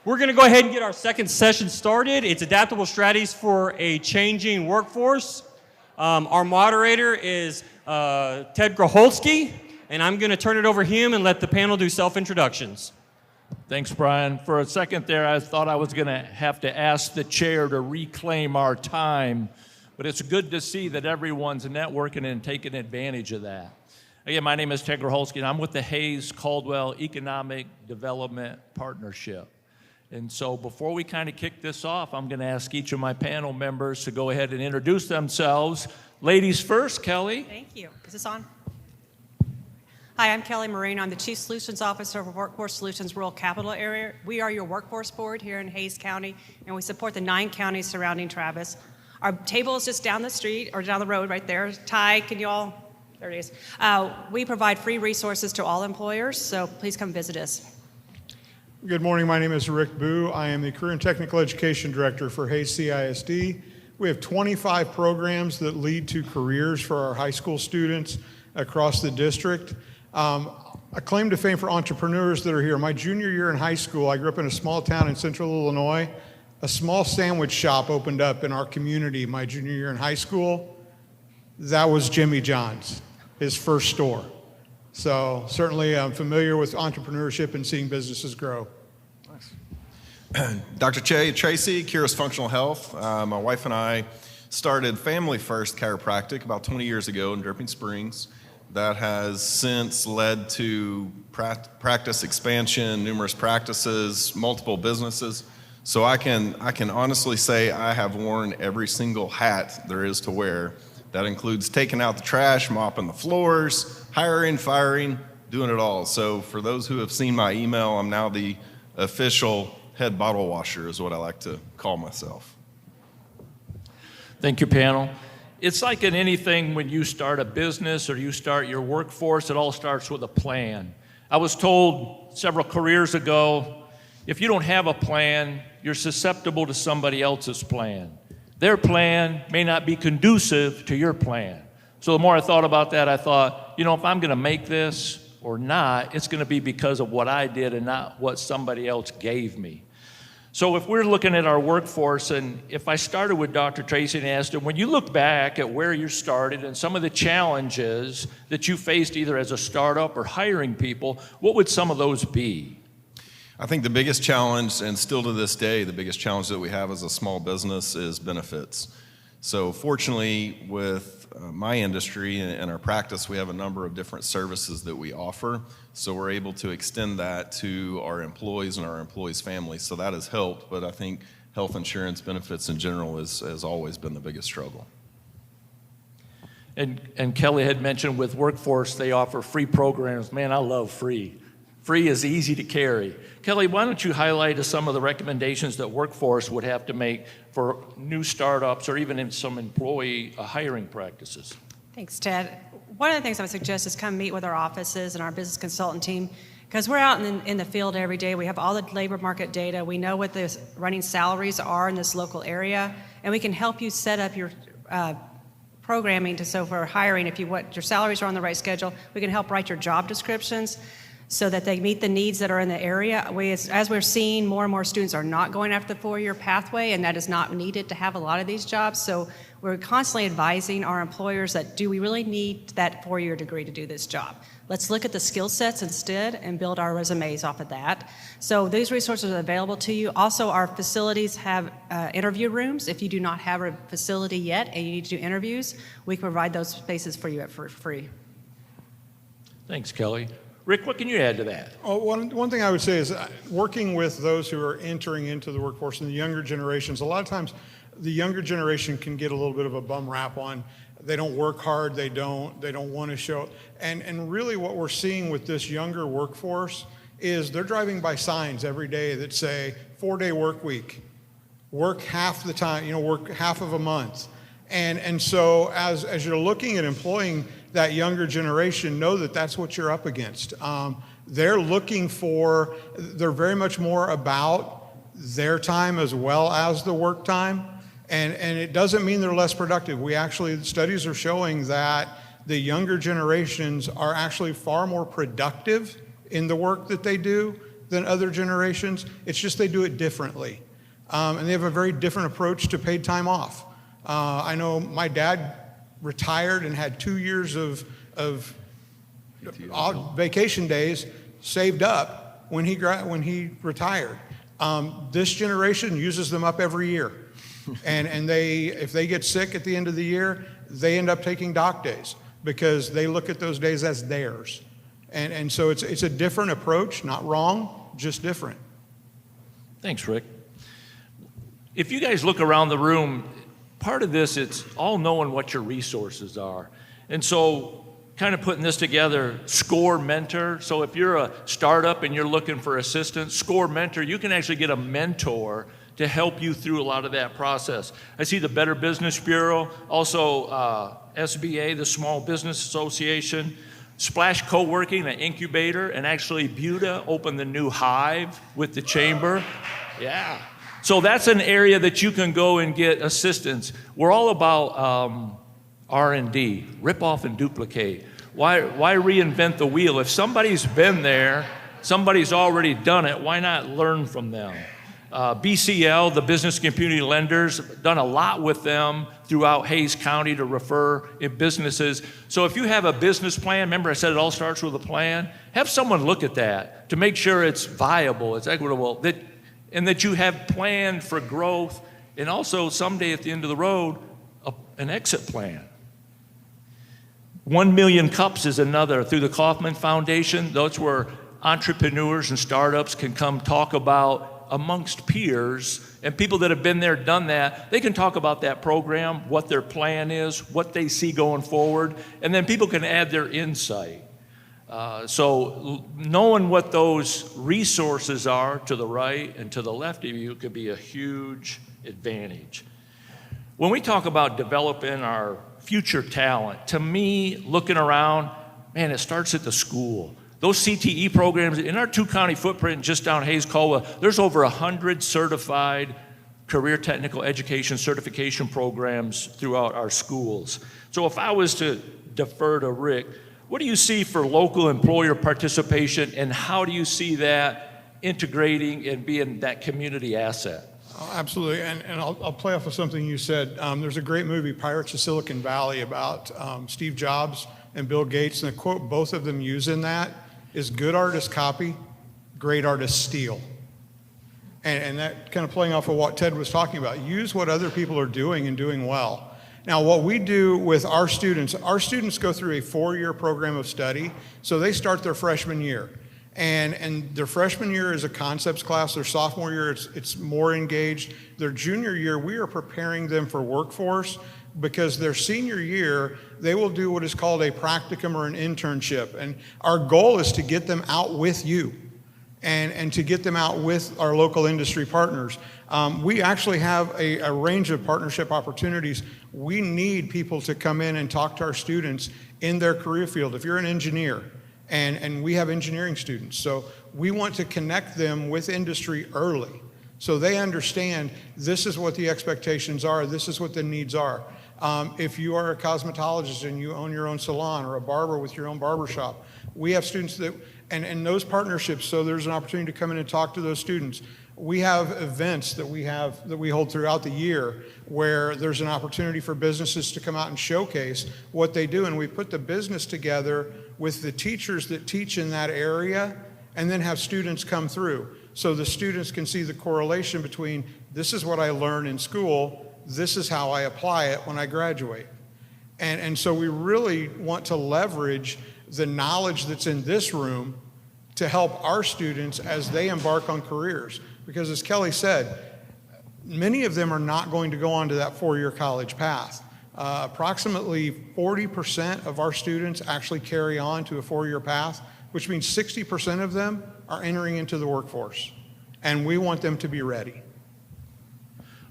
We're going to go ahead and get our second session started. It's Adaptable Strategies for a Changing Workforce. Our moderator is Ted Groholske, and I'm going to turn it over to him and let the panel do self-introductions. Thanks, Brian. For a second there, I thought I was going to have to ask the chair to reclaim our time, but it's good to see that everyone's networking and taking advantage of that. Again, my name is Ted Groholske, and I'm with the Caldwell Economic Development Partnership. And so before we kind of kick this off, I'm going to ask each of my panel members to go ahead and introduce themselves. Ladies first, Kelly. Thank you. Is this on? Hi, I'm Kelly Moreno. I'm the Chief Solutions Officer for Workforce Solutions Rural Capital Area. We are your workforce board here in Hays County, and we support the 9 counties surrounding Travis. Our table is just down the street, or down the road right there. Ty, can you all? There it is. We provide free resources to all employers, so please come visit us. Good morning. My name is Rick Bough. I am the Career and Technical Education Director for Hays CISD. We have 25 programs that lead to careers for our high school students across the district. A claim to fame for entrepreneurs that are here. My junior year in high school, I grew up in a small town in central Illinois. A small sandwich shop opened up in our community my junior year in high school. That was Jimmy John's, his first store. So certainly I'm familiar with entrepreneurship and seeing businesses grow. Nice. Dr. Chae, Tracy, Curis Functional Health. My wife and I started Family First Chiropractic about 20 years ago in Dripping Springs. That has since led to practice expansion, numerous practices, multiple businesses. So I can honestly say I have worn every single hat there is to wear. That includes taking out the trash, mopping the floors, hiring, firing, doing it all. So for those who have seen my email, I'm now the official head bottle washer is what I like to call myself. Thank you, panel. It's like in anything when you start a business or you start your workforce, it all starts with a plan. I was told several careers ago, if you don't have a plan, you're susceptible to somebody else's plan. Their plan may not be conducive to your plan. So the more I thought about that, I thought, if I'm going to make this or not, it's going to be because of what I did and not what somebody else gave me. So if we're looking at our workforce, and if I started with Dr. Tracy and asked him, when you look back at where you started and some of the challenges that you faced either as a startup or hiring people, what would some of those be? I think the biggest challenge, and still to this day, the biggest challenge that we have as a small business is benefits. So fortunately, with my industry and our practice, we have a number of different services that we offer. So we're able to extend that to our employees and our employees' families. So that has helped, but I think health insurance benefits in general has always been the biggest struggle. And Kelly had mentioned with workforce, they offer free programs. Man, I love free. Free is easy to carry. Kelly, why don't you highlight some of the recommendations that workforce would have to make for new startups or even in some employee hiring practices? Thanks, Ted. One of the things I would suggest is come meet with our offices and our business consultant team, because we're out in the field every day. We have all the labor market data. We know what the running salaries are in this local area, and we can help you set up your programming so for hiring, if you want your salaries are on the right schedule, we can help write your job descriptions so that they meet the needs that are in the area. As we're seeing, more and more students are not going after the 4-year pathway, and that is not needed to have a lot of these jobs. So we're constantly advising our employers that do we really need that 4-year degree to do this job? Let's look at the skill sets instead and build our resumes off of that. So these resources are available to you. Also, our facilities have interview rooms. If you do not have a facility yet and you need to do interviews, we can provide those spaces for you for free. Thanks, Kelly. Rick, what can you add to that? One thing I would say is working with those who are entering into the workforce and the younger generations, a lot of times the younger generation can get a little bit of a bum rap on. They don't work hard, they don't want to show. And really what we're seeing with this younger workforce is they're driving by signs every day that say 4-day work week, work half the time, work half of a month. And so as you're looking at employing that younger generation, know that that's what you're up against. They're very much more about their time as well as the work time. And it doesn't mean they're less productive. Studies are showing that the younger generations are actually far more productive in the work that they do than other generations. It's just they do it differently. And they have a very different approach to paid time off. I know my dad retired and had 2 years of vacation days saved up when he retired. This generation uses them up every year. And if they get sick at the end of the year, they end up taking doc days because they look at those days as theirs. And so it's a different approach, not wrong, just different. Thanks, Rick. If you guys look around the room, part of this, it's all knowing what your resources are. And so kind of putting this together, SCORE Mentor. So if you're a startup and you're looking for assistance, SCORE Mentor, you can actually get a mentor to help you through a lot of that process. I see the Better Business Bureau, also SBA, the Small Business Association, Splash Co-working, an incubator, and actually Bough opened the new Hive with the chamber. Yeah. So that's an area that you can go and get assistance. We're all about R&D, rip off and duplicate. Why reinvent the wheel? If somebody's been there, somebody's already done it, why not learn from them? BCL, the Business Community Lenders, done a lot with them throughout Hays County to refer in businesses. So if you have a business plan, remember I said it all starts with a plan, have someone look at that to make sure it's viable, it's equitable, and that you have planned for growth, and also someday at the end of the road, an exit plan. 1 Million Cups is another, through the Kauffman Foundation. That's where entrepreneurs and startups can come talk about amongst peers, and people that have been there, done that, they can talk about that program, what their plan is, what they see going forward, and then people can add their insight. So knowing what those resources are to the right and to the left of you could be a huge advantage. When we talk about developing our future talent, to me, looking around, man, it starts at the school. Those CTE programs, in our 2-county footprint just down Hays, Caldwell, there's over 100 certified career technical education certification programs throughout our schools. So if I was to defer to Rick, what do you see for local employer participation, and how do you see that integrating and being that community asset? Oh, absolutely, and I'll play off of something you said. There's a great movie, Pirates of Silicon Valley, about Steve Jobs and Bill Gates, and the quote both of them use in that is good artists copy, great artists steal. And that kind of playing off of what Ted was talking about, use what other people are doing and doing well. Now, what we do with our students go through a 4-year program of study, so they start their freshman year. And their freshman year is a concepts class. Their sophomore year, it's more engaged. Their junior year, we are preparing them for workforce, because their senior year, they will do what is called a practicum or an internship. And our goal is to get them out with you and to get them out with our local industry partners. We actually have a range of partnership opportunities. We need people to come in and talk to our students in their career field. If you're an engineer, and we have engineering students, so we want to connect them with industry early so they understand this is what the expectations are, this is what the needs are. If you are a cosmetologist and you own your own salon, or a barber with your own barbershop, we have students that, and those partnerships, so there's an opportunity to come in and talk to those students. We have events that we hold throughout the year where there's an opportunity for businesses to come out and showcase what they do, and we put the business together with the teachers that teach in that area, and then have students come through. So the students can see the correlation between this is what I learned in school, this is how I apply it when I graduate. And so we really want to leverage the knowledge that's in this room to help our students as they embark on careers. Because as Kelly said, many of them are not going to go on to that 4-year college path. Approximately 40% of our students actually carry on to a 4-year path, which means 60% of them are entering into the workforce. And we want them to be ready.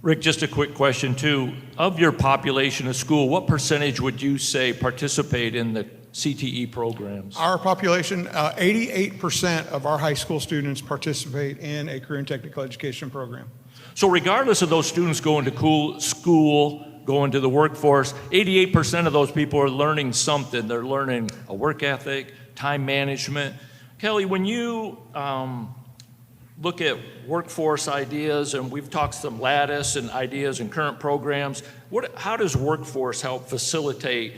Rick, just a quick question too. Of your population of school, what percentage would you say participate in the CTE programs? Our population, 88% of our high school students participate in a career and technical education program. So regardless of those students going to school, going to the workforce, 88% of those people are learning something. They're learning a work ethic, time management. Kelly, when you look at workforce ideas, and we've talked some lattice and ideas and current programs. How does workforce help facilitate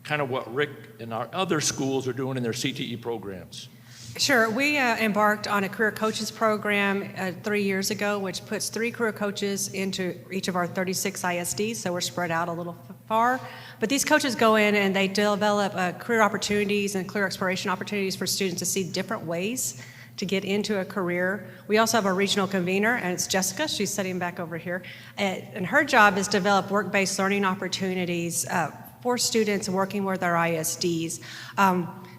kind of what Rick and our other schools are doing in their CTE programs? Sure. We embarked on a career coaches program 3 years ago, which puts 3 career coaches into each of our 36 ISDs, so we're spread out a little far. But these coaches go in and they develop career opportunities and career exploration opportunities for students to see different ways to get into a career. We also have a regional convener, and it's Jessica. She's sitting back over here. And her job is to develop work-based learning opportunities for students working with our ISDs.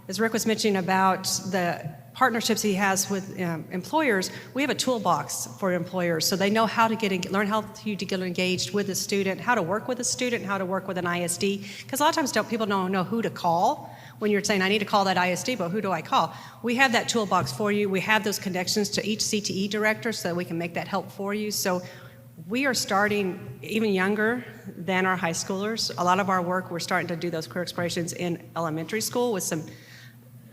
As Rick was mentioning about the partnerships he has with employers, we have a toolbox for employers so they know how to learn how to get engaged with a student, how to work with a student, how to work with an ISD. Because a lot of times people don't know who to call when you're saying, I need to call that ISD, but who do I call? We have that toolbox for you. We have those connections to each CTE director so that we can make that help for you. So we are starting even younger than our high schoolers. A lot of our work, we're starting to do those career explorations in elementary school with some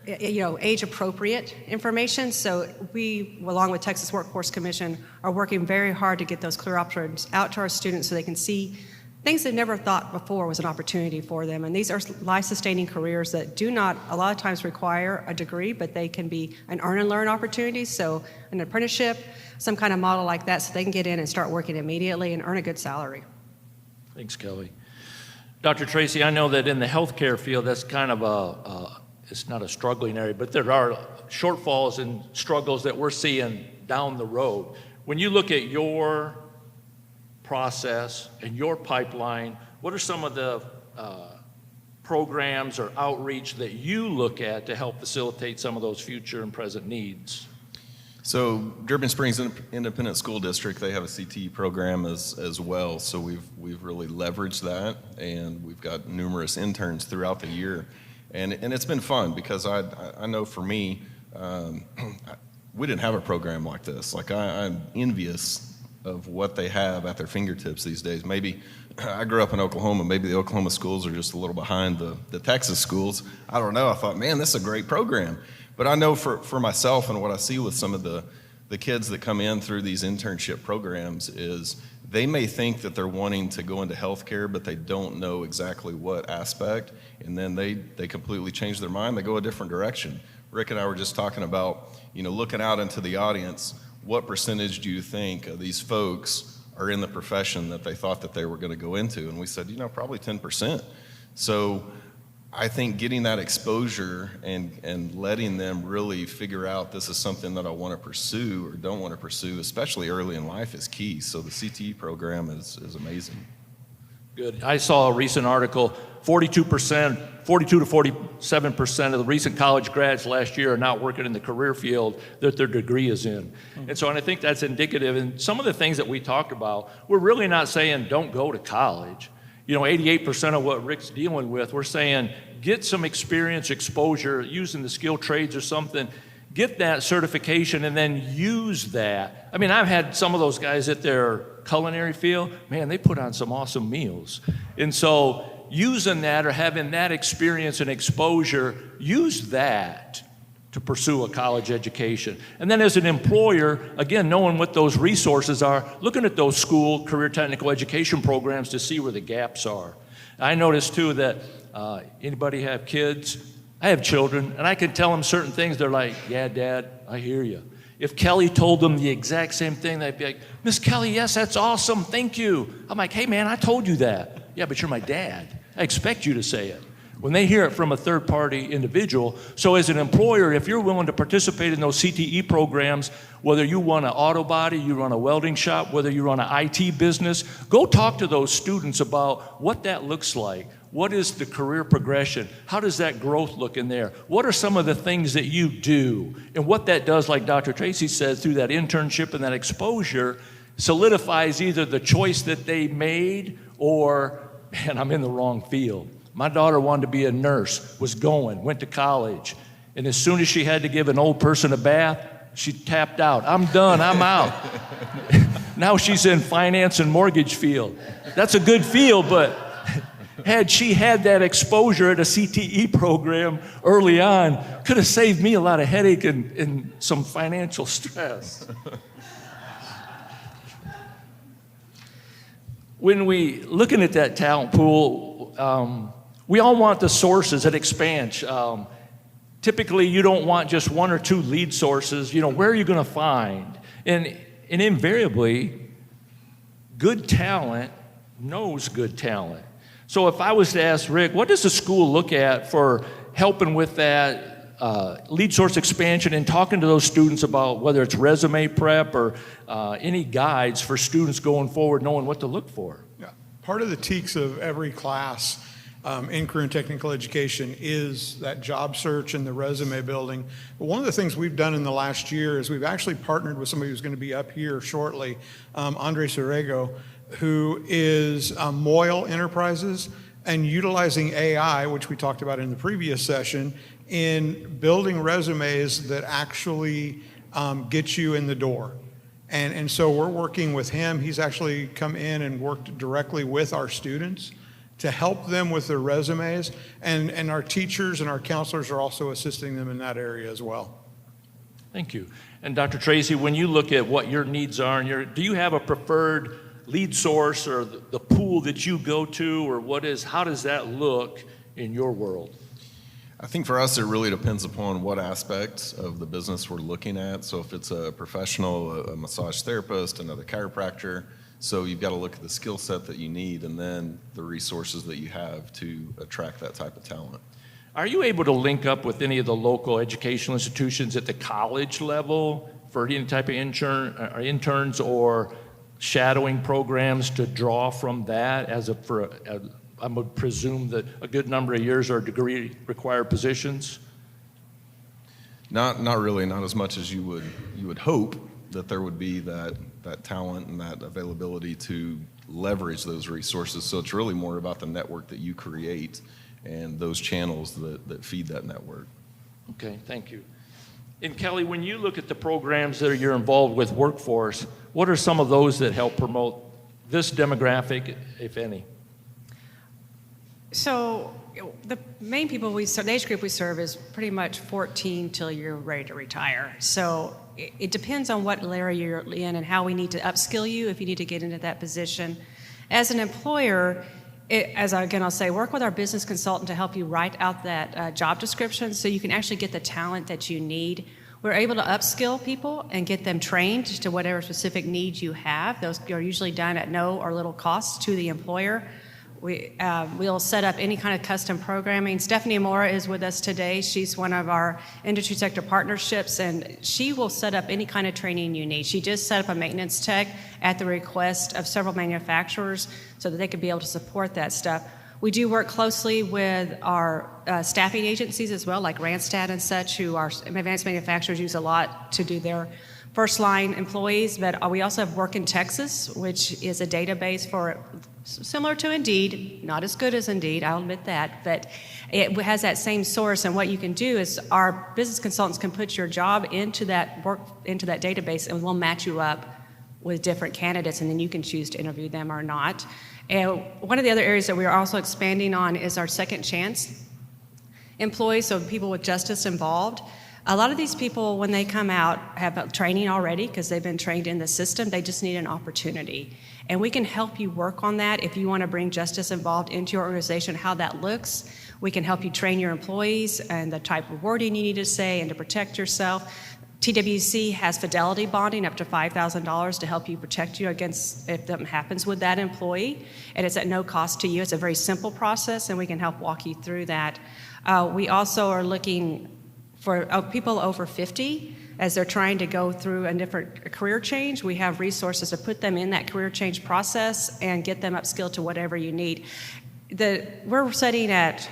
age-appropriate information. So we, along with Texas Workforce Commission, are working very hard to get those career options out to our students so they can see things they never thought before was an opportunity for them. And these are life-sustaining careers that do not, a lot of times, require a degree, but they can be an earn and learn opportunity. So an apprenticeship, some kind of model like that, so they can get in and start working immediately and earn a good salary. Thanks, Kelly. Dr. Tracy, I know that in the healthcare field, that's kind of it's not a struggling area, but there are shortfalls and struggles that we're seeing down the road. When you look at your process and your pipeline, what are some of the programs or outreach that you look at to help facilitate some of those future and present needs? So Dripping Springs Independent School District, they have a CTE program as well. So we've really leveraged that, and we've got numerous interns throughout the year. And it's been fun because I know for me, we didn't have a program like this. Like I'm envious of what they have at their fingertips these days. Maybe I grew up in Oklahoma. Maybe the Oklahoma schools are just a little behind the Texas schools. I don't know. I thought, man, this is a great program. But I know for myself and what I see with some of the kids that come in through these internship programs is they may think that they're wanting to go into healthcare, but they don't know exactly what aspect, and then they completely change their mind. They go a different direction. Rick and I were just talking about, looking out into the audience, what percentage do you think of these folks are in the profession that they thought that they were going to go into? And we said, probably 10%. So I think getting that exposure and letting them really figure out this is something that I want to pursue or don't want to pursue, especially early in life, is key. So the CTE program is amazing. Good. I saw a recent article, 42 to 47% of the recent college grads last year are not working in the career field that their degree is in. And so, and I think that's indicative. And some of the things that we talked about, we're really not saying don't go to college. 88% of what Rick's dealing with, we're saying get some experience, exposure, using the skilled trades or something, get that certification and then use that. I mean, I've had some of those guys at their culinary field, man, they put on some awesome meals. And so using that or having that experience and exposure, use that to pursue a college education. And then as an employer, again, knowing what those resources are, looking at those school career technical education programs to see where the gaps are. I noticed too that anybody have kids? I have children, and I can tell them certain things. They're like, yeah, Dad, I hear you. If Kelly told them the exact same thing, they'd be like, Miss Kelly, yes, that's awesome, thank you. I'm like, hey man, I told you that. Yeah, but you're my dad. I expect you to say it. When they hear it from a third-party individual. So as an employer, if you're willing to participate in those CTE programs, whether you run an auto body, you run a welding shop, whether you run an IT business, go talk to those students about what that looks like. What is the career progression? How does that growth look in there? What are some of the things that you do? And what that does, like Dr. Tracy said, through that internship and that exposure, solidifies either the choice that they made or, man, I'm in the wrong field. My daughter wanted to be a nurse, went to college, and as soon as she had to give an old person a bath, she tapped out. I'm done, I'm out. Now she's in finance and mortgage field. That's a good field, but had she had that exposure at a CTE program early on, could have saved me a lot of headache and some financial stress. When we looking at that talent pool, we all want the sources that expand. Typically, you don't want just one or two lead sources. Where are you going to find? And invariably, good talent knows good talent. So if I was to ask Rick, what does the school look at for helping with that lead source expansion and talking to those students about whether it's resume prep or any guides for students going forward knowing what to look for? Yeah. Part of the teaks of every class in career and technical education is that job search and the resume building. But one of the things we've done in the last year is we've actually partnered with somebody who's going to be up here shortly, Andre Sorrego, who is Moyle Enterprises, and utilizing AI, which we talked about in the previous session, in building resumes that actually get you in the door. And so we're working with him. He's actually come in and worked directly with our students to help them with their resumes, and our teachers and our counselors are also assisting them in that area as well. Thank you. And Dr. Tracy, when you look at what your needs are, do you have a preferred lead source or the pool that you go to, or how does that look in your world? I think for us, it really depends upon what aspect of the business we're looking at. So if it's a professional, a massage therapist, another chiropractor, so you've got to look at the skill set that you need and then the resources that you have to attract that type of talent. Are you able to link up with any of the local educational institutions at the college level for any type of interns or shadowing programs to draw from that I would presume that a good number of years are degree required positions? Not really, not as much as you would hope that there would be that talent and that availability to leverage those resources. So it's really more about the network that you create and those channels that feed that network. Okay, thank you. And Kelly, when you look at the programs that you're involved with workforce, what are some of those that help promote this demographic, if any? So the main people the age group we serve is pretty much 14 till you're ready to retire. So it depends on what area you're in and how we need to upskill you if you need to get into that position. As an employer, I'll say, work with our business consultant to help you write out that job description so you can actually get the talent that you need. We're able to upskill people and get them trained to whatever specific needs you have. Those are usually done at no or little cost to the employer. We'll set up any kind of custom programming. Stephanie Amora is with us today. She's one of our industry sector partnerships, and she will set up any kind of training you need. She just set up a maintenance tech at the request of several manufacturers so that they could be able to support that stuff. We do work closely with our staffing agencies as well, like Randstad and such, who our advanced manufacturers use a lot to do their first-line employees, but we also have Work in Texas, which is a database for similar to Indeed, not as good as Indeed, I'll admit that, but it has that same source, and what you can do is our business consultants can put your job into that database, and we'll match you up with different candidates, and then you can choose to interview them or not. And one of the other areas that we are also expanding on is our second chance employees, so people with justice involved. A lot of these people, when they come out, have training already because they've been trained in the system. They just need an opportunity. And we can help you work on that if you want to bring justice involved into your organization, how that looks. We can help you train your employees and the type of wording you need to say and to protect yourself. TWC has fidelity bonding up to $5,000 to help you protect you against if something happens with that employee. And it's at no cost to you. It's a very simple process, and we can help walk you through that. We also are looking for people over 50, as they're trying to go through a different career change. We have resources to put them in that career change process and get them upskilled to whatever you need. We're sitting at,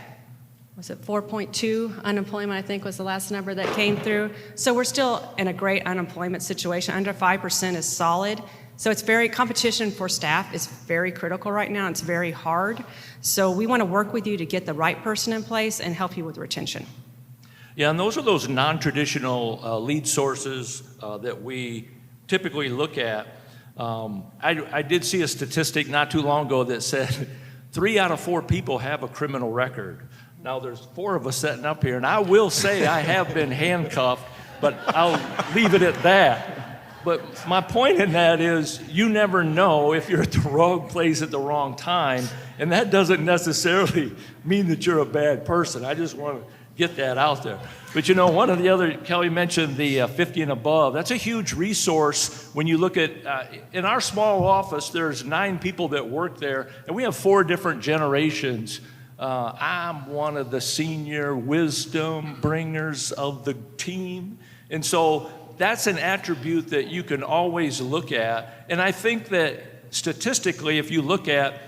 4.2 unemployment, I think was the last number that came through. So we're still in a great unemployment situation. Under 5% is solid. So it's competition for staff is very critical right now. It's very hard. So we want to work with you to get the right person in place and help you with retention. Yeah, and those are those non-traditional lead sources that we typically look at. I did see a statistic not too long ago that said 3 out of 4 people have a criminal record. Now, there's 4 of us sitting up here, and I will say I have been handcuffed, but I'll leave it at that. But my point in that is you never know if you're at the wrong place at the wrong time, and that doesn't necessarily mean that you're a bad person. I just want to get that out there. But you know, one of the other, Kelly mentioned the 50 and above. That's a huge resource when you look at, in our small office, there's 9 people that work there, and we have 4 different generations. I'm one of the senior wisdom bringers of the team. And so that's an attribute that you can always look at. And I think that statistically, if you look at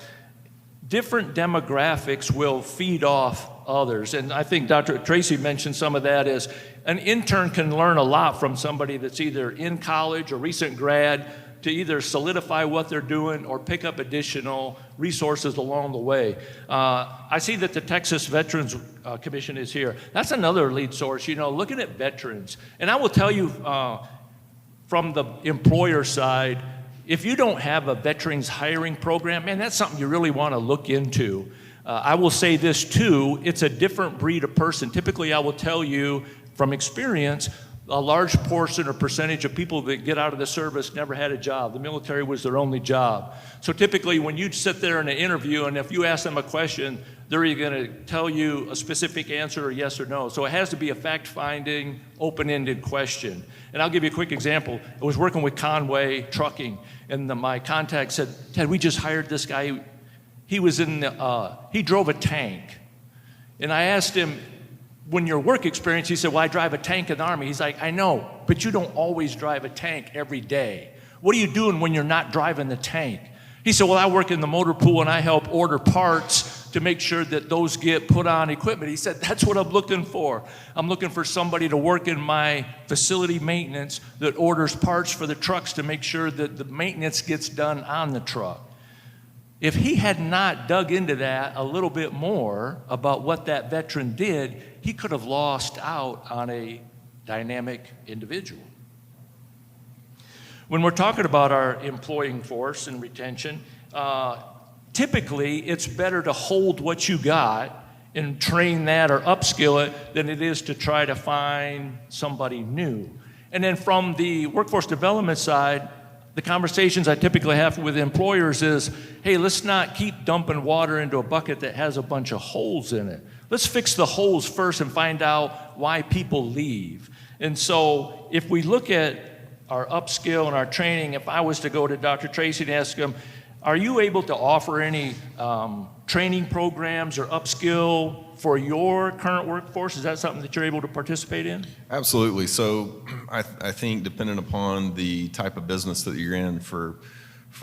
different demographics will feed off others. And I think Dr. Tracy mentioned some of that is an intern can learn a lot from somebody that's either in college or recent grad to either solidify what they're doing or pick up additional resources along the way. I see that the Texas Veterans Commission is here. That's another lead source, you know, looking at veterans. And I will tell you from the employer side, if you don't have a veterans hiring program, man, that's something you really want to look into. I will say this too, it's a different breed of person. Typically, I will tell you from experience, a large portion or percentage of people that get out of the service never had a job. The military was their only job. So typically when you sit there in an interview and if you ask them a question, they're either going to tell you a specific answer or yes or no. So it has to be a fact-finding, open-ended question. And I'll give you a quick example. I was working with Conway Trucking, and my contact said, Ted, we just hired this guy. He drove a tank. And I asked him, when your work experience, he said, well, I drive a tank in the Army. He's like, I know, but you don't always drive a tank every day. What are you doing when you're not driving the tank? He said, well, I work in the motor pool and I help order parts to make sure that those get put on equipment. He said, that's what I'm looking for. I'm looking for somebody to work in my facility maintenance that orders parts for the trucks to make sure that the maintenance gets done on the truck. If he had not dug into that a little bit more about what that veteran did, he could have lost out on a dynamic individual. When we're talking about our employing force and retention, typically it's better to hold what you got and train that or upskill it than it is to try to find somebody new. And then from the workforce development side, the conversations I typically have with employers is, hey, let's not keep dumping water into a bucket that has a bunch of holes in it. Let's fix the holes first and find out why people leave. And so if we look at our upskill and our training, if I was to go to Dr. Tracy and ask him, are you able to offer any training programs or upskill for your current workforce? Is that something that you're able to participate in? Absolutely. So I think depending upon the type of business that you're in, for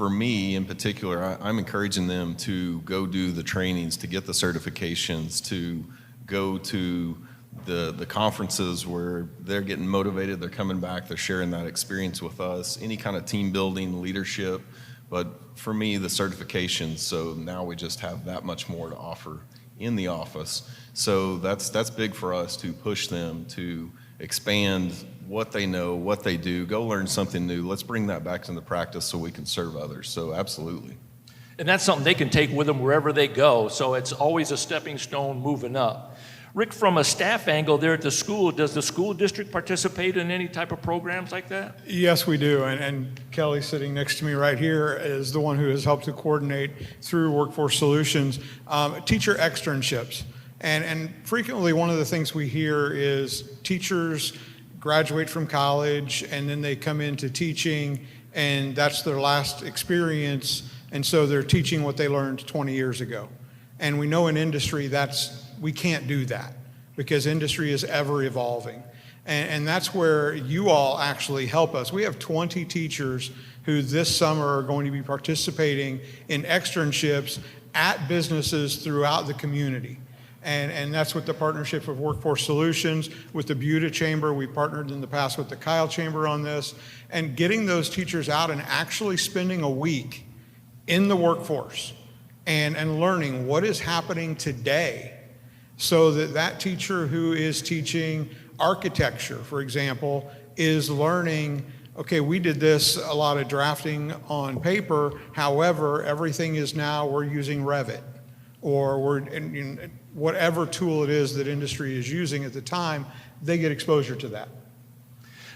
me in particular, I'm encouraging them to go do the trainings, to get the certifications, to go to the conferences where they're getting motivated, they're coming back, they're sharing that experience with us, any kind of team building, leadership. But for me, the certifications, so now we just have that much more to offer in the office. So that's big for us to push them to expand what they know, what they do, go learn something new. Let's bring that back into practice so we can serve others. So absolutely. And that's something they can take with them wherever they go. So it's always a stepping stone moving up. Rick, from a staff angle there at the school, does the school district participate in any type of programs like that? Yes, we do. And Kelly, sitting next to me right here, is the one who has helped to coordinate through Workforce Solutions, teacher externships. And frequently one of the things we hear is teachers graduate from college and then they come into teaching and that's their last experience. And so they're teaching what they learned 20 years ago. And we know in industry we can't do that because industry is ever evolving. And that's where you all actually help us. We have 20 teachers who this summer are going to be participating in externships at businesses throughout the community. And that's with the partnership of Workforce Solutions, with the Bough Chamber. We partnered in the past with the Kyle Chamber on this. And getting those teachers out and actually spending a week in the workforce and learning what is happening today, so that teacher who is teaching architecture, for example, is learning, okay, we did this, a lot of drafting on paper, however, everything is now, we're using Revit. or whatever tool it is that industry is using at the time, they get exposure to that.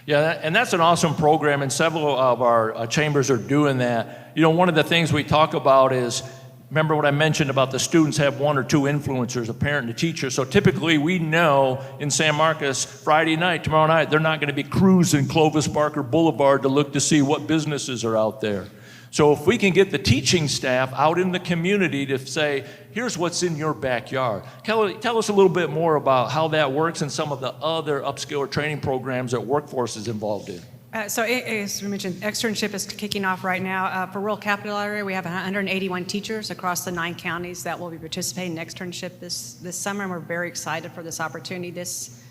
Yeah, and that's an awesome program, and several of our chambers are doing that. You know, one of the things we talk about is, remember what I mentioned about the students have one or two influencers, a parent and a teacher. So typically we know in San Marcos, Friday night, tomorrow night, they're not going to be cruising Clovis Barker Boulevard to look to see what businesses are out there. So if we can get the teaching staff out in the community to say, here's what's in your backyard. Tell us a little bit more about how that works and some of the other upskill or training programs that Workforce is involved in. So as we mentioned, externship is kicking off right now. For rural capital area, we have 181 teachers across the 9 counties that will be participating in externship this summer, and we're very excited for this opportunity. This,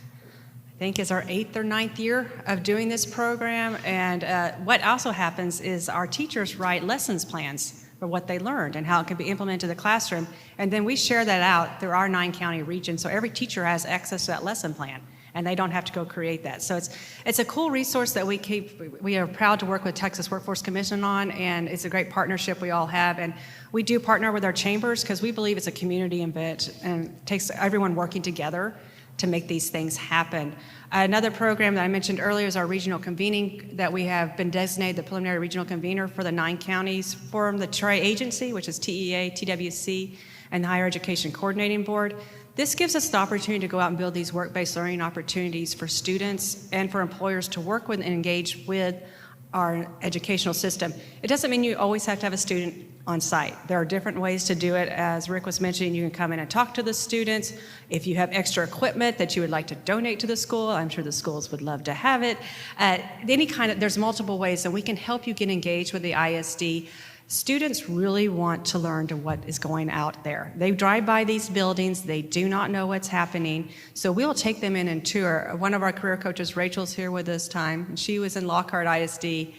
I think, is our 8th or 9th year of doing this program, and what also happens is our teachers write lessons plans for what they learned and how it can be implemented in the classroom, and then we share that out through our 9-county region, so every teacher has access to that lesson plan, and they don't have to go create that. So it's a cool resource that we are proud to work with Texas Workforce Commission on, and it's a great partnership we all have. And we do partner with our chambers because we believe it's a community event and it takes everyone working together to make these things happen. Another program that I mentioned earlier is our regional convening, that we have been designated the preliminary regional convener for the 9 counties from the Chae agency, which is TEA, TWC, and the Higher Education Coordinating Board. This gives us the opportunity to go out and build these work-based learning opportunities for students and for employers to work with and engage with our educational system. It doesn't mean you always have to have a student on site. There are different ways to do it. As Rick was mentioning, you can come in and talk to the students. If you have extra equipment that you would like to donate to the school, I'm sure the schools would love to have it. There's multiple ways, and we can help you get engaged with the ISD. Students really want to learn to what is going out there. They drive by these buildings, they do not know what's happening, so we'll take them in and tour. One of our career coaches, Rachel's here with us time, and she was in Lockhart ISD,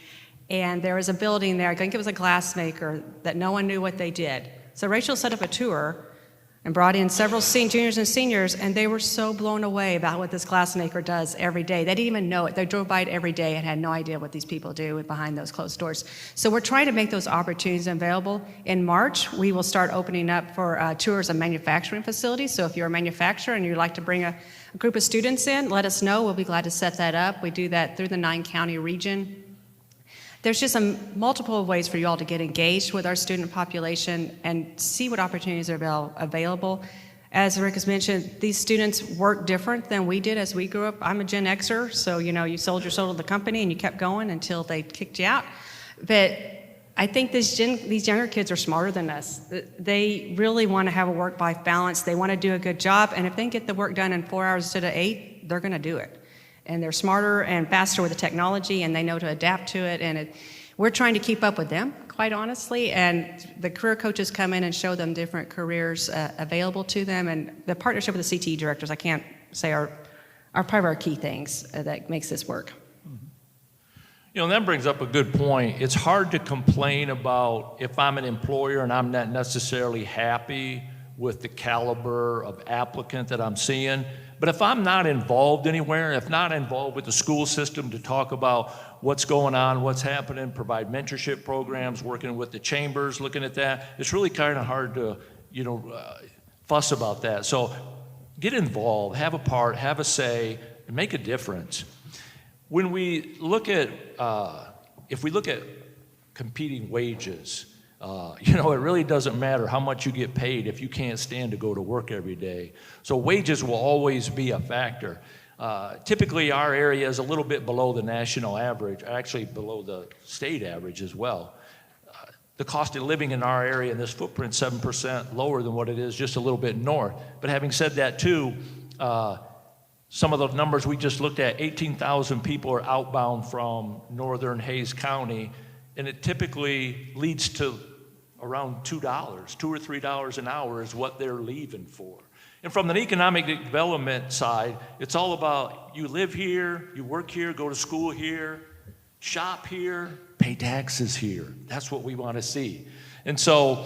and there was a building there, I think it was a glass maker, that no one knew what they did. So Rachel set up a tour and brought in several juniors and seniors, and they were so blown away about what this glassmaker does every day. They didn't even know it. They drove by it every day and had no idea what these people do behind those closed doors. So we're trying to make those opportunities available. In March, we will start opening up for tours of manufacturing facilities. So if you're a manufacturer and you'd like to bring a group of students in, let us know. We'll be glad to set that up. We do that through the 9-county region. There's just multiple ways for you all to get engaged with our student population and see what opportunities are available. As Rick has mentioned, these students work different than we did as we grew up. I'm a Gen Xer, so you sold your soul to the company and you kept going until they kicked you out. But I think these younger kids are smarter than us. They really want to have a work-life balance. They want to do a good job, and if they can get the work done in 4 hours instead of 8, they're going to do it. And they're smarter and faster with the technology, and they know to adapt to it. And we're trying to keep up with them, quite honestly. And the career coaches come in and show them different careers available to them. And the partnership with the CTE directors, I can't say are probably our key things that makes this work. That brings up a good point. It's hard to complain about if I'm an employer and I'm not necessarily happy with the caliber of applicant that I'm seeing. But if I'm not involved anywhere, if not involved with the school system to talk about what's going on, what's happening, provide mentorship programs, working with the chambers, looking at that, it's really kind of hard to, fuss about that. So get involved, have a part, have a say, and make a difference. When we look at, if we look at competing wages, it really doesn't matter how much you get paid if you can't stand to go to work every day. So wages will always be a factor. Typically, our area is a little bit below the national average, actually below the state average as well. The cost of living in our area in this footprint is 7% lower than what it is just a little bit north. But having said that too, some of the numbers we just looked at, 18,000 people are outbound from northern Hays County, and it typically leads to around $2 or $3 an hour is what they're leaving for. And from an economic development side, it's all about you live here, you work here, go to school here, shop here, pay taxes here. That's what we want to see. And so,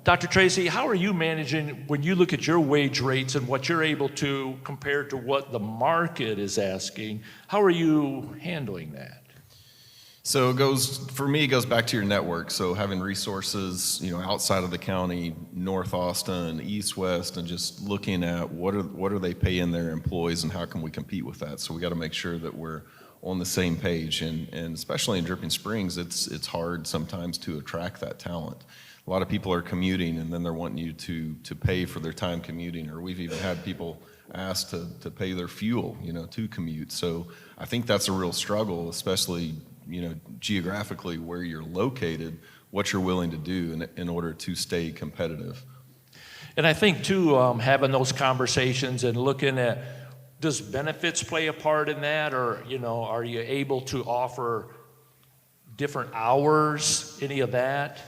Dr. Tracy, how are you managing when you look at your wage rates and what you're able to compared to what the market is asking? How are you handling that? So for me, it goes back to your network. So having resources, outside of the county, North Austin, East, West, and just looking at what are they paying their employees and how can we compete with that. So we got to make sure that we're on the same page. And especially in Dripping Springs, it's hard sometimes to attract that talent. A lot of people are commuting and then they're wanting you to pay for their time commuting, or we've even had people asked to pay their fuel, to commute. So I think that's a real struggle, especially geographically where you're located, what you're willing to do in order to stay competitive. And I think too, having those conversations and looking at, does benefits play a part in that, or are you able to offer different hours, any of that?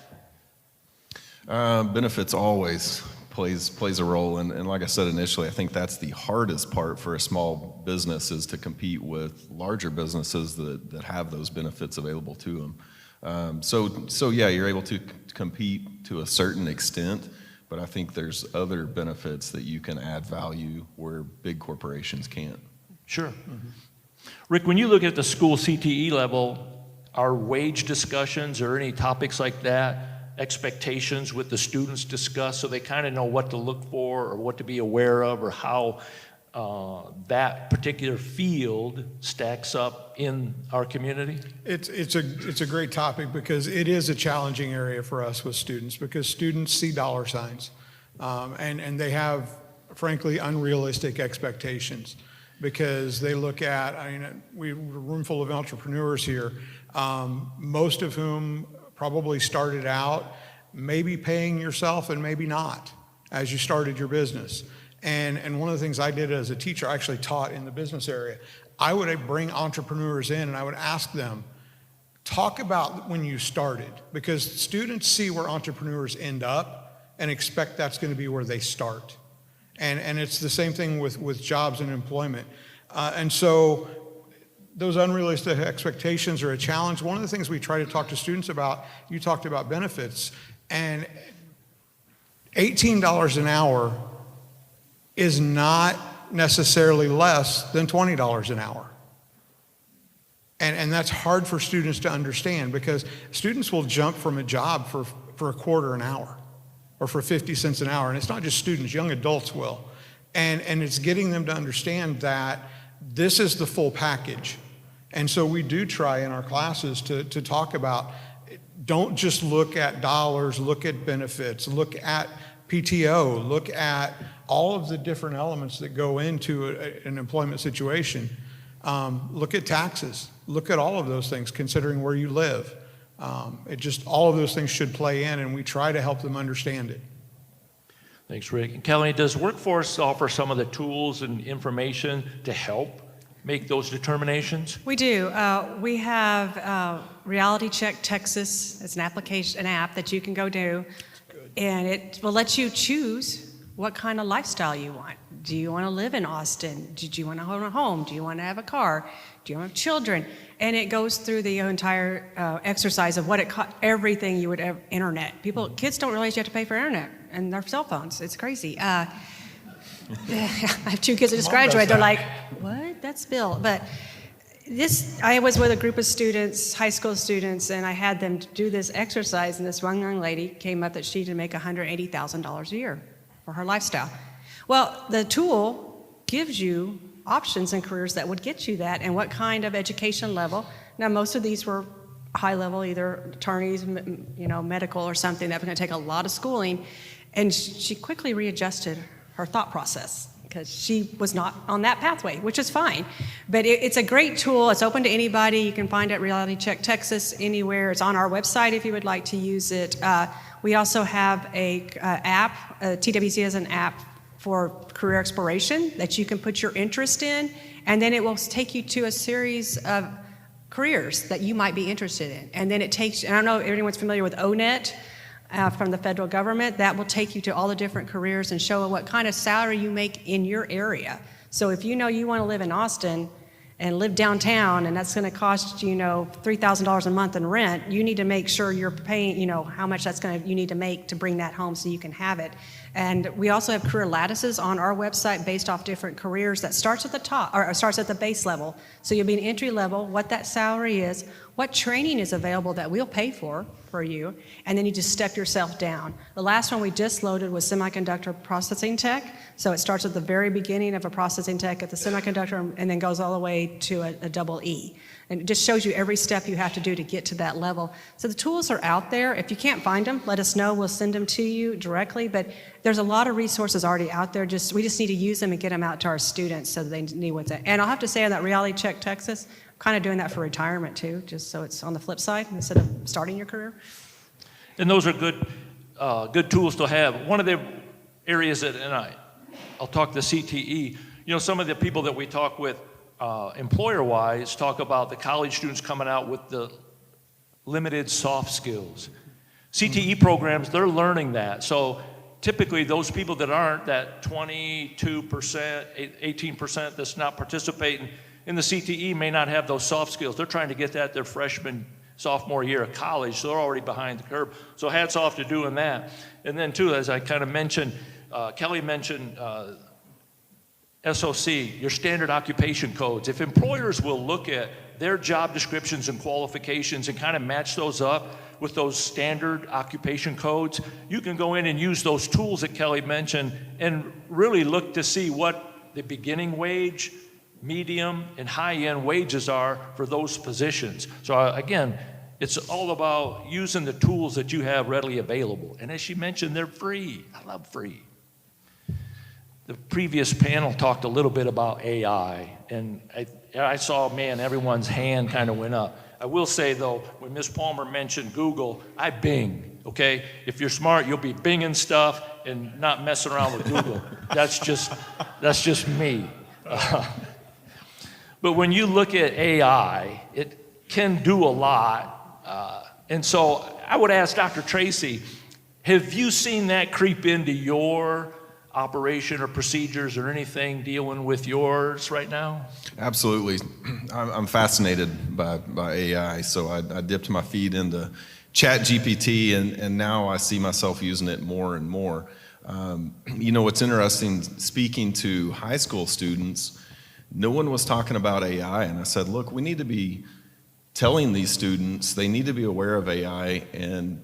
Benefits always plays a role, and like I said initially, I think that's the hardest part for a small business, is to compete with larger businesses that have those benefits available to them. So yeah, you're able to compete to a certain extent, but I think there's other benefits that you can add value where big corporations can't. Sure. Mm-hmm. Rick, when you look at the school CTE level, are wage discussions or any topics like that, expectations with the students discussed, so they kind of know what to look for or what to be aware of, or how that particular field stacks up in our community? It's a great topic, because it is a challenging area for us with students, because students see dollar signs, and they have, frankly, unrealistic expectations, because they look at, we're a room full of entrepreneurs here, most of whom probably started out maybe paying yourself and maybe not as you started your business. And one of the things I did as a teacher, I actually taught in the business area, I would bring entrepreneurs in and I would ask them, talk about when you started, because students see where entrepreneurs end up and expect that's going to be where they start. And it's the same thing with jobs and employment. And so those unrealistic expectations are a challenge. One of the things we try to talk to students about, you talked about benefits, and $18 an hour is not necessarily less than $20 an hour. And that's hard for students to understand, because students will jump from a job for a quarter an hour or for 50 cents an hour. And it's not just students, young adults will. And it's getting them to understand that this is the full package. And so we do try in our classes to talk about, don't just look at dollars, look at benefits, look at PTO, look at all of the different elements that go into an employment situation. Look at taxes, look at all of those things, considering where you live. All of those things should play in, and we try to help them understand it. Thanks, Rick. And Kelly, does Workforce offer some of the tools and information to help make those determinations? We do. We have Reality Check Texas. It's an app that you can go do, and it will let you choose what kind of lifestyle you want. Do you want to live in Austin? Do you want to own a home? Do you want to have a car? Do you want children? And it goes through the entire exercise of what it costs, everything you would have, internet. Kids don't realize you have to pay for internet and their cell phones. It's crazy. I have two kids that just graduated. They're like, what? That's Bill. But I was with a group of students, high school students, and I had them do this exercise, and this one young lady came up that she could make $180,000 a year for her lifestyle. Well, the tool gives you options and careers that would get you that, and what kind of education level. Now, most of these were high level, either attorneys, medical or something that was going to take a lot of schooling, and she quickly readjusted her thought process because she was not on that pathway, which is fine. But it's a great tool. It's open to anybody. You can find it at Reality Check Texas anywhere. It's on our website if you would like to use it. We also have a app. TWC has an app for career exploration that you can put your interest in, and then it will take you to a series of careers that you might be interested in. And then it takes, and I don't know if everyone's familiar with ONET from the federal government, that will take you to all the different careers and show what kind of salary you make in your area. So if you know you want to live in Austin and live downtown, and that's going to cost you, $3,000 a month in rent, you need to make sure you're paying, how much you need to make to bring that home so you can have it. And we also have career lattices on our website based off different careers that starts at the top, or starts at the base level. So you'll be an entry level, what that salary is, what training is available that we'll pay for you, and then you just step yourself down. The last one we just loaded was semiconductor processing tech. So it starts at the very beginning of a processing tech at the semiconductor and then goes all the way to a double E. And it just shows you every step you have to do to get to that level. So the tools are out there. If you can't find them, let us know. We'll send them to you directly. But there's a lot of resources already out there. We just need to use them and get them out to our students so that they need what's it. And I'll have to say on that Reality Check Texas, I'm kind of doing that for retirement too, just so it's on the flip side instead of starting your career. And those are good tools to have. One of the areas that, and I'll talk to CTE, some of the people that we talk with employer-wise talk about the college students coming out with the limited soft skills. CTE programs, they're learning that. So typically those people that aren't, that 22%, 18% that's not participating in the CTE may not have those soft skills. They're trying to get that their freshman, sophomore year of college, so they're already behind the curve. So hats off to doing that. And then too, as I kind of mentioned, Kelly mentioned SOC, your standard occupation codes. If employers will look at their job descriptions and qualifications and kind of match those up with those standard occupation codes, you can go in and use those tools that Kelly mentioned and really look to see what the beginning wage, medium, and high-end wages are for those positions. So again, it's all about using the tools that you have readily available. And as she mentioned, they're free. I love free. The previous panel talked a little bit about AI, and I saw, man, everyone's hand kind of went up. I will say, though, when Ms. Palmer mentioned Google, I Bing, okay? If you're smart, you'll be Binging stuff and not messing around with Google. That's just me. But when you look at AI, it can do a lot. And so I would ask Dr. Tracy, have you seen that creep into your operation or procedures or anything dealing with yours right now? Absolutely. I'm fascinated by AI, so I dipped my feet into ChatGPT, and now I see myself using it more and more. What's interesting, speaking to high school students, no one was talking about AI, and I said, look, we need to be telling these students they need to be aware of AI and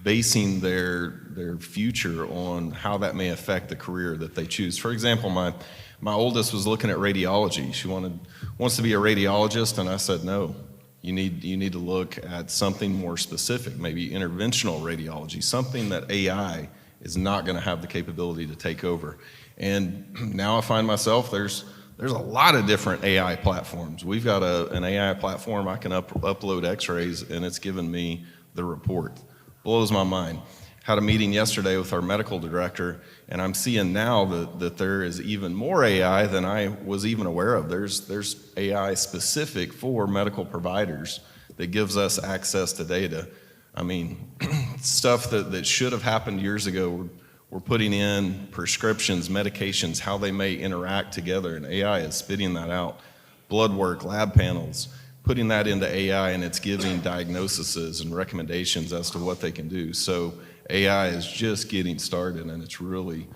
basing their future on how that may affect the career that they choose. For example, my oldest was looking at radiology. She wants to be a radiologist, and I said, no, you need to look at something more specific, maybe interventional radiology, something that AI is not going to have the capability to take over. And now I find myself, there's a lot of different AI platforms. We've got an AI platform I can upload x-rays, and it's given me the report. Blows my mind. Had a meeting yesterday with our medical director, and I'm seeing now that there is even more AI than I was even aware of. There's AI specific for medical providers that gives us access to data. I mean, stuff that should have happened years ago, we're putting in prescriptions, medications, how they may interact together, and AI is spitting that out. Blood work, lab panels, putting that into AI, and it's giving diagnoses and recommendations as to what they can do. So AI is just getting started, and it's really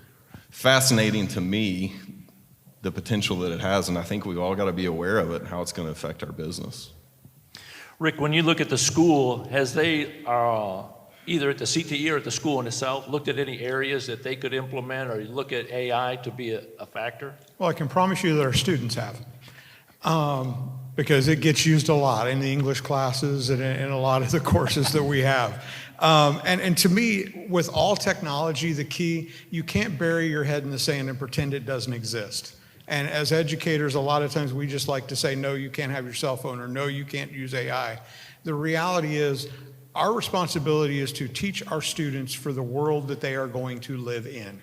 fascinating to me, the potential that it has, and I think we've all got to be aware of it and how it's going to affect our business. Rick, when you look at the school, has they, either at the CTE or at the school in itself, looked at any areas that they could implement or look at AI to be a factor? Well, I can promise you that our students have. Because it gets used a lot in the English classes and in a lot of the courses that we have. And to me, with all technology, the key, you can't bury your head in the sand and pretend it doesn't exist. And as educators, a lot of times we just like to say, no, you can't have your cell phone, or no, you can't use AI. The reality is, our responsibility is to teach our students for the world that they are going to live in.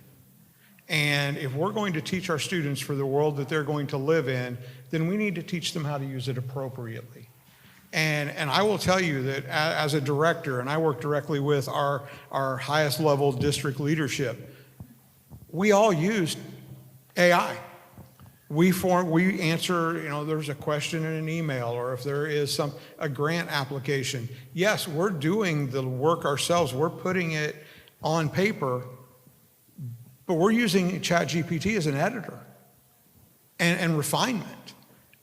And if we're going to teach our students for the world that they're going to live in, then we need to teach them how to use it appropriately. And I will tell you that as a director, and I work directly with our highest level district leadership, we all use AI. We answer, there's a question in an email, or if there is a grant application. Yes, we're doing the work ourselves. We're putting it on paper, But we're using ChatGPT as an editor and refinement.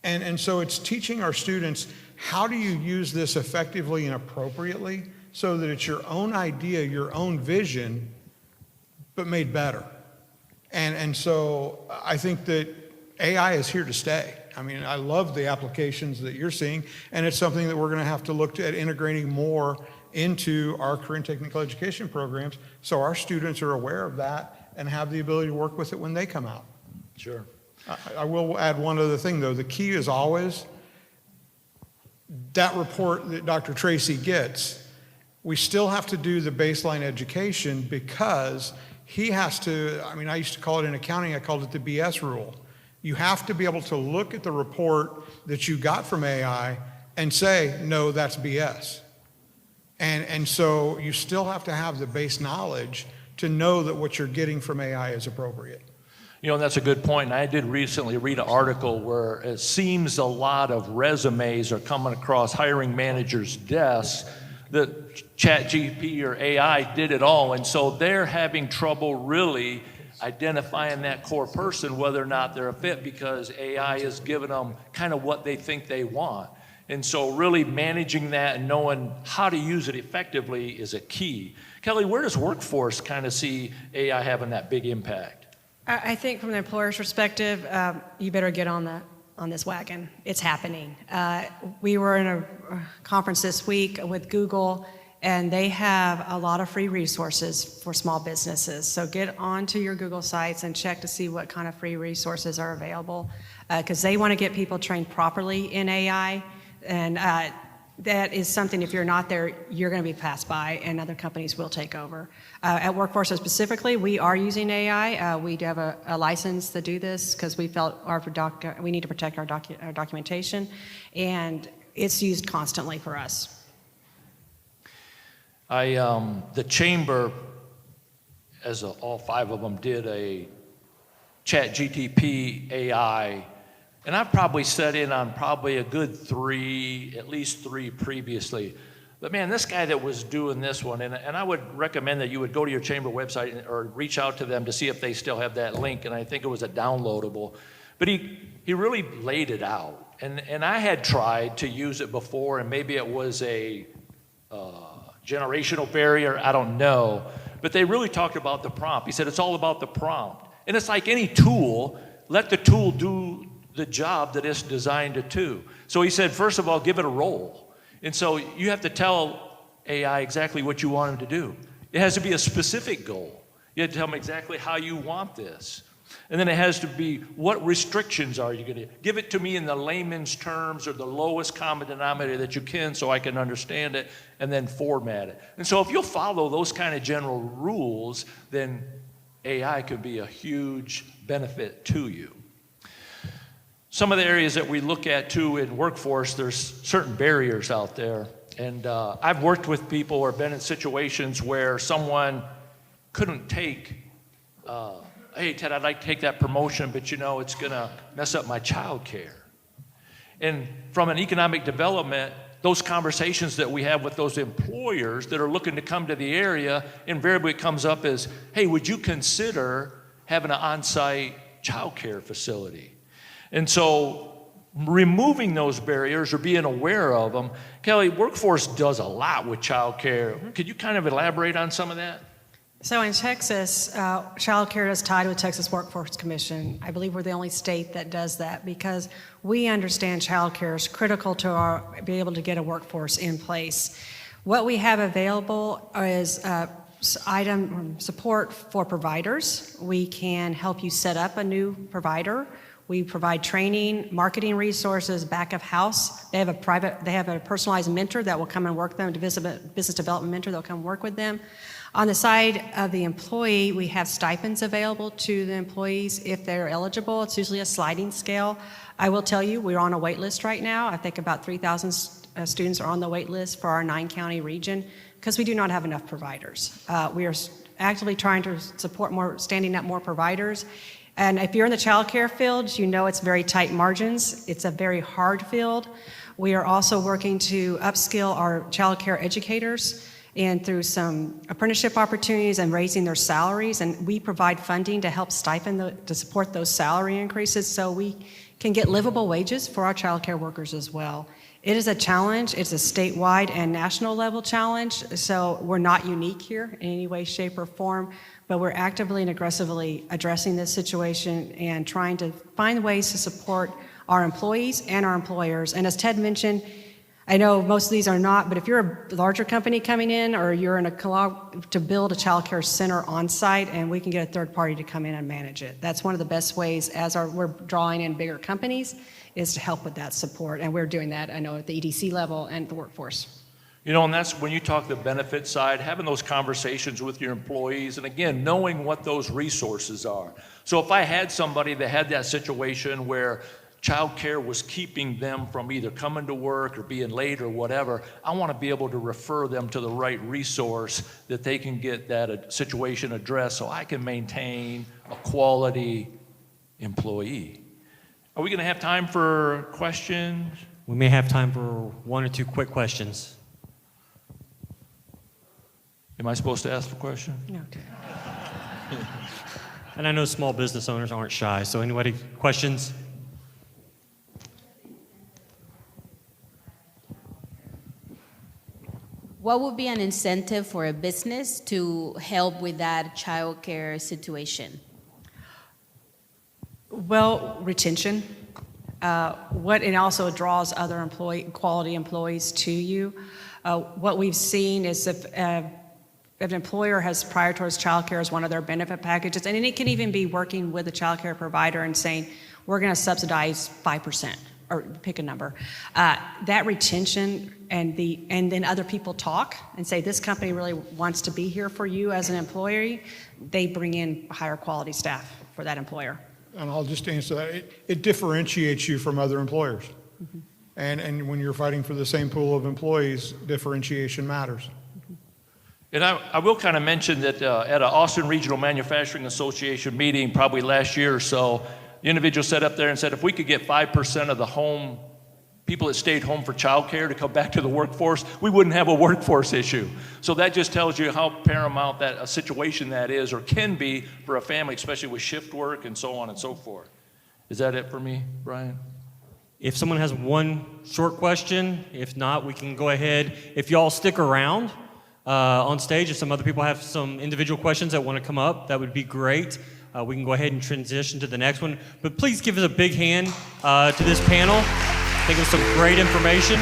And so it's teaching our students, how do you use this effectively and appropriately so that it's your own idea, your own vision, but made better. And so I think that AI is here to stay. I mean, I love the applications that you're seeing, and it's something that we're going to have to look at integrating more into our career and technical education programs so our students are aware of that and have the ability to work with it when they come out. Sure. I will add one other thing, though. The key is always that report that Dr. Tracy gets, we still have to do the baseline education because he has to, I mean, I used to call it in accounting, I called it the BS rule. You have to be able to look at the report that you got from AI and say, no, that's BS. And so you still have to have the base knowledge to know that what you're getting from AI is appropriate. You know, that's a good point. And I did recently read an article where it seems a lot of resumes are coming across hiring managers' desks that ChatGPT or AI did it all. And so they're having trouble really identifying that core person, whether or not they're a fit, because AI is giving them kind of what they think they want. And so really managing that and knowing how to use it effectively is a key. Kelly, where does workforce kind of see AI having that big impact? I think from the employer's perspective, you better get on this wagon. It's happening. We were in a conference this week with Google, and they have a lot of free resources for small businesses. So get onto your Google sites and check to see what kind of free resources are available, because they want to get people trained properly in AI. And that is something, if you're not there, you're going to be passed by, and other companies will take over. At Workforce specifically, we are using AI. We do have a license to do this because we felt we need to protect our documentation, and it's used constantly for us. The chamber, all 5 of them, did a ChatGPT AI. And I've probably set in on probably a good at least three previously. But man, this guy that was doing this one, and I would recommend that you would go to your chamber website or reach out to them to see if they still have that link, and I think it was a downloadable. But he really laid it out. And I had tried to use it before, and maybe it was a generational barrier, I don't know. But they really talked about the prompt. He said it's all about the prompt. And it's like any tool, let the tool do the job that it's designed to do. So he said, first of all, give it a role. And so you have to tell AI exactly what you want him to do. It has to be a specific goal. You have to tell them exactly how you want this. And then it has to be, what restrictions are you going to give it to me in the layman's terms or the lowest common denominator that you can so I can understand it, and then format it. And so if you'll follow those kind of general rules, then AI could be a huge benefit to you. Some of the areas that we look at too in workforce, there's certain barriers out there. And I've worked with people or been in situations where someone couldn't take, hey Ted, I'd like to take that promotion, but you know, it's gonna mess up my child care. And from an economic development, those conversations that we have with those employers that are looking to come to the area, invariably it comes up as, hey, would you consider having an on-site child care facility? And so removing those barriers or being aware of them, Kelly, Workforce does a lot with child care. Could you kind of elaborate on some of that? So in Texas, child care is tied with Texas Workforce Commission. I believe we're the only state that does that because we understand child care is critical to be able to get a workforce in place. What we have available is support for providers. We can help you set up a new provider. We provide training, marketing resources, back of house. They have a personalized mentor that will come and work with them, a business development mentor that will come work with them. On the side of the employee, we have stipends available to the employees if they're eligible. It's usually a sliding scale. I will tell you, we're on a wait list right now. I think about 3,000 students are on the wait list for our 9-county region because we do not have enough providers. We are actively trying to support standing up more providers. And if you're in the child care field, you know it's very tight margins. It's a very hard field. We are also working to upskill our child care educators. and through some apprenticeship opportunities and raising their salaries. And we provide funding to help to support those salary increases so we can get livable wages for our child care workers as well. It is a challenge. It's a statewide and national level challenge, so we're not unique here in any way, shape, or form, but we're actively and aggressively addressing this situation and trying to find ways to support our employees and our employers. And as Ted mentioned, I know most of these are not, but if you're a larger company coming in or you're in a collab to build a child care center on site and we can get a third party to come in and manage it. That's one of the best ways we're drawing in bigger companies is to help with that support. And we're doing that, I know, at the EDC level and the workforce. You know, and that's when you talk the benefit side, having those conversations with your employees, and again, knowing what those resources are. So if I had somebody that had that situation where child care was keeping them from either coming to work or being late or whatever, I want to be able to refer them to the right resource that they can get that situation addressed so I can maintain a quality employee. Are we going to have time for questions? We may have time for one or two quick questions. Am I supposed to ask the question? No. And I know small business owners aren't shy, so anybody, questions? What would be an incentive for a business to help with that child care situation? Well, retention. And also draws other quality employees to you. What we've seen is if an employer has prioritized child care as one of their benefit packages, and it can even be working with a child care provider and saying, we're going to subsidize 5%, or pick a number. That retention and then other people talk and say, this company really wants to be here for you as an employee, they bring in higher quality staff for that employer. And I'll just answer that. It differentiates you from other employers. Mm-hmm. And when you're fighting for the same pool of employees, differentiation matters. And I will kind of mention that at an Austin Regional Manufacturing Association meeting probably last year or so, the individual sat up there and said, if we could get 5% of the people that stayed home for childcare to come back to the workforce, we wouldn't have a workforce issue. So that just tells you how paramount that a situation that is or can be for a family, especially with shift work and so on and so forth. Is that it for me, Brian? If someone has one short question, if not, we can go ahead. If y'all stick around on stage, if some other people have some individual questions that want to come up, that would be great. We can go ahead and transition to the next one. But please give us a big hand to this panel. I think it was some great information.